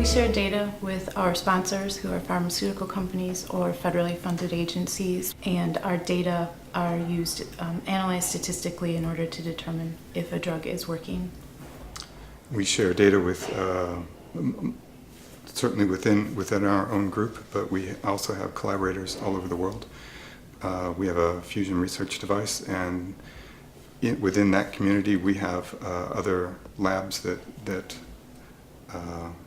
We share data with our sponsors, who are pharmaceutical companies or federally funded agencies, and our data are used, analyzed statistically in order to determine if a drug is working. We share data with, certainly within our own group, but we also have collaborators all over the world. We have a fusion research device, and within that community we have other labs that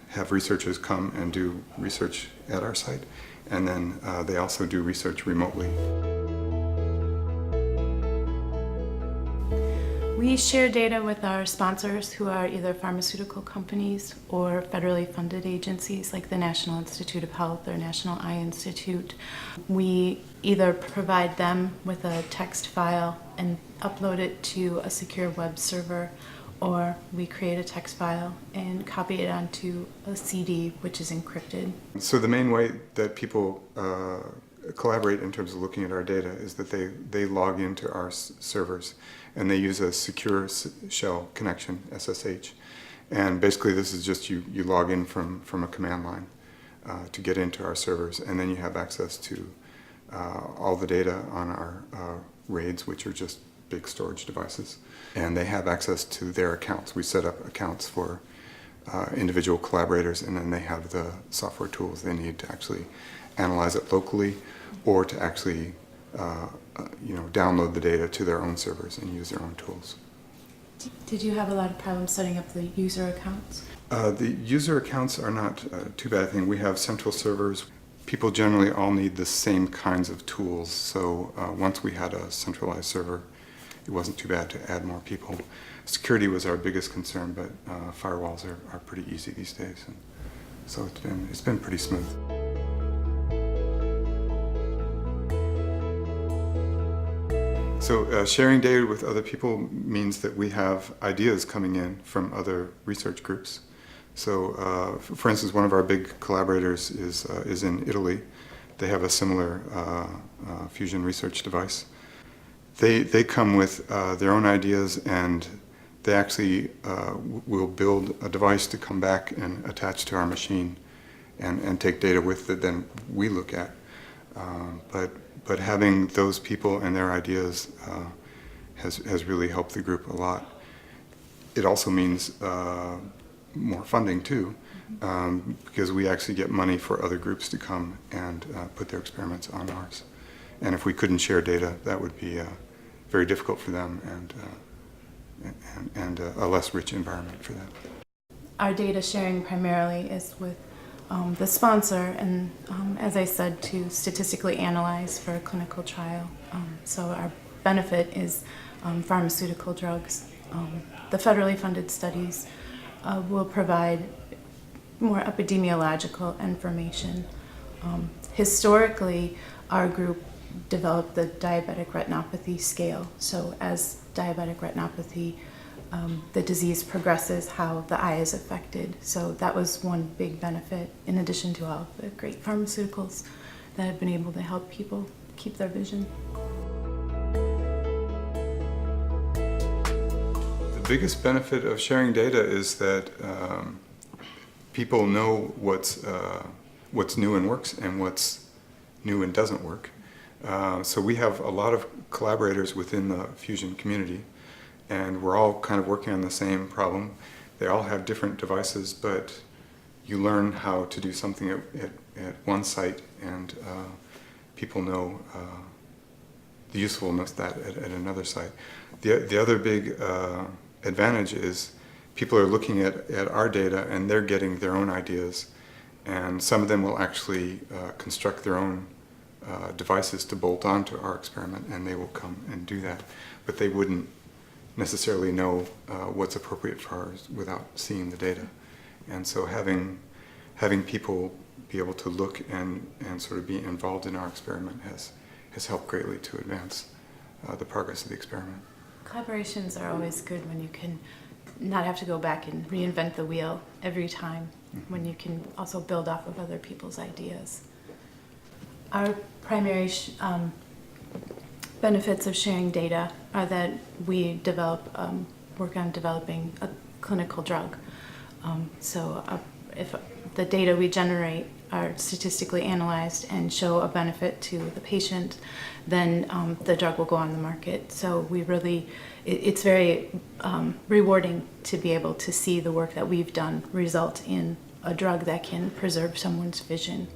have researchers come and do research at our site, and then they also do research remotely. We share data with our sponsors, who are either pharmaceutical companies or federally funded agencies like the National Institute of Health or National Eye Institute. We either provide them with a text file and upload it to a secure web server, or we create a text file and copy it onto a CD, which is encrypted. So the main way that people collaborate in terms of looking at our data is that they log into our servers, and they use a secure shell connection, SSH. And basically this is just you log in from a command line to get into our servers, and then you have access to all the data on our RAIDs, which are just big storage devices. And they have access to their accounts. We set up accounts for individual collaborators, and then they have the software tools they need to actually analyze it locally, or to actually download the data to their own servers and use their own tools. Did you have a lot of problems setting up the user accounts? The user accounts are not too bad a thing. We have central servers. People generally all need the same kinds of tools, so once we had a centralized server, it wasn't too bad to add more people. Security was our biggest concern, but firewalls are pretty easy these days, and so it's been pretty smooth. So sharing data with other people means that we have ideas coming in from other research groups. So for instance, one of our big collaborators is in Italy. They have a similar fusion research device. They come with their own ideas, and they actually will build a device to come back and attach to our machine and take data with that then we look at. But having those people and their ideas has really helped the group a lot. It also means more funding too, because we actually get money for other groups to come and put their experiments on ours. And if we couldn't share data, that would be very difficult for them, and a less rich environment for them. Our data sharing primarily is with the sponsor, and as I said, to statistically analyze for a clinical trial. So our benefit is pharmaceutical drugs. The federally funded studies will provide more epidemiological information. Historically, our group developed the diabetic retinopathy scale. So as diabetic retinopathy, the disease progresses, how the eye is affected. So that was one big benefit, in addition to all the great pharmaceuticals that have been able to help people keep their vision. The biggest benefit of sharing data is that people know what's new and works, and what's new and doesn't work. So we have a lot of collaborators within the fusion community, and we're all kind of working on the same problem. They all have different devices, but you learn how to do something at one site, and people know the usefulness of that at another site. The other big advantage is people are looking at our data, and they're getting their own ideas, and some of them will actually construct their own devices to bolt onto our experiment, and they will come and do that. But they wouldn't necessarily know what's appropriate for ours without seeing the data. And so having people be able to look and sort of be involved in our experiment has helped greatly to advance the progress of the experiment. Collaborations are always good when you can not have to go back and reinvent the wheel every time, when you can also build off of other people's ideas. Our primary benefits of sharing data are that we work on developing a clinical drug. So if the data we generate are statistically analyzed and show a benefit to the patient, then the drug will go on the market. So we really, it's very rewarding to be able to see the work that we've done result in a drug that can preserve someone's vision.